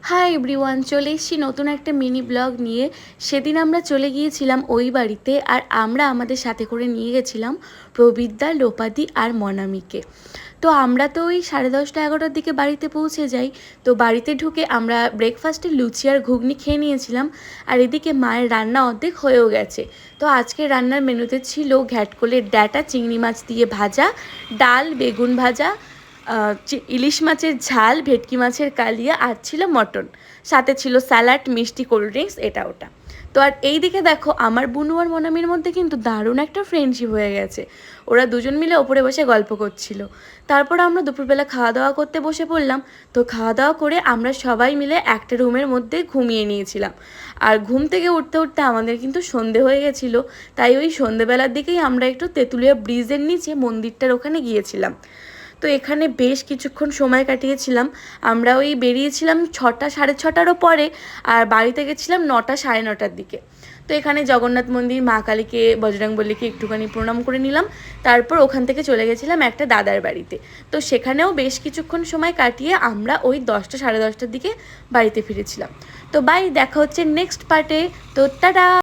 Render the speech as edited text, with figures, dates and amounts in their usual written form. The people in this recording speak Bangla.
হাই এভরিওয়ান, চলে এসেছি নতুন একটা মিনি ব্লগ নিয়ে। সেদিন আমরা চলে গিয়েছিলাম ওই বাড়িতে, আর আমরা আমাদের সাথে করে নিয়ে গেছিলাম প্রবীরদা, লোপাদি আর মনামিকে। তো আমরা তো ওই 10:30-11টার দিকে বাড়িতে পৌঁছে যাই। তো বাড়িতে ঢুকে আমরা ব্রেকফাস্টে লুচি আর ঘুগনি খেয়ে নিয়েছিলাম, আর এদিকে মায়ের রান্না অর্ধেক হয়েও গেছে। তো আজকে রান্নার মেনুতে ছিল ঘ্যাটকোলের ডাঁটা চিংড়ি মাছ দিয়ে ভাজা, ডাল, বেগুন ভাজা, ইলিশ মাছের ঝাল, ভেটকি মাছের কালিয়া, আর ছিল মটন। সাথে ছিল স্যালাড, মিষ্টি, কোল্ড ড্রিঙ্কস, এটা ওটা। তো আর এই দিকে দেখো, আমার বুনু আর মনামির মধ্যে কিন্তু দারুণ একটা ফ্রেন্ডশিপ হয়ে গেছে। ওরা দুজন মিলে ওপরে বসে গল্প করছিল। তারপর আমরা দুপুরবেলা খাওয়া দাওয়া করতে বসে পড়লাম। তো খাওয়া দাওয়া করে আমরা সবাই মিলে একটা রুমের মধ্যে ঘুমিয়ে নিয়েছিলাম। আর ঘুম থেকে উঠতে উঠতে আমাদের কিন্তু সন্ধে হয়ে গেছিলো। তাই ওই সন্ধেবেলার দিকেই আমরা একটু তেঁতুলিয়া ব্রিজের নিচে মন্দিরটার ওখানে গিয়েছিলাম। তো এখানে বেশ কিছুক্ষণ সময় কাটিয়েছিলাম। আমরা ওই বেরিয়েছিলাম 6টা, 6:30টারও পরে, আর বাড়িতে গেছিলাম 9টা, 9:30টার দিকে। তো এখানে জগন্নাথ মন্দির, মা কালীকে, বজরংবলীকে একটুখানি প্রণাম করে নিলাম। তারপর ওখান থেকে চলে গেছিলাম একটা দাদার বাড়িতে। তো সেখানেও বেশ কিছুক্ষণ সময় কাটিয়ে আমরা ওই 10টা, 10:30টার দিকে বাড়িতে ফিরেছিলাম। তো বাই, দেখা হচ্ছে নেক্সট পার্টে। তো টাটা।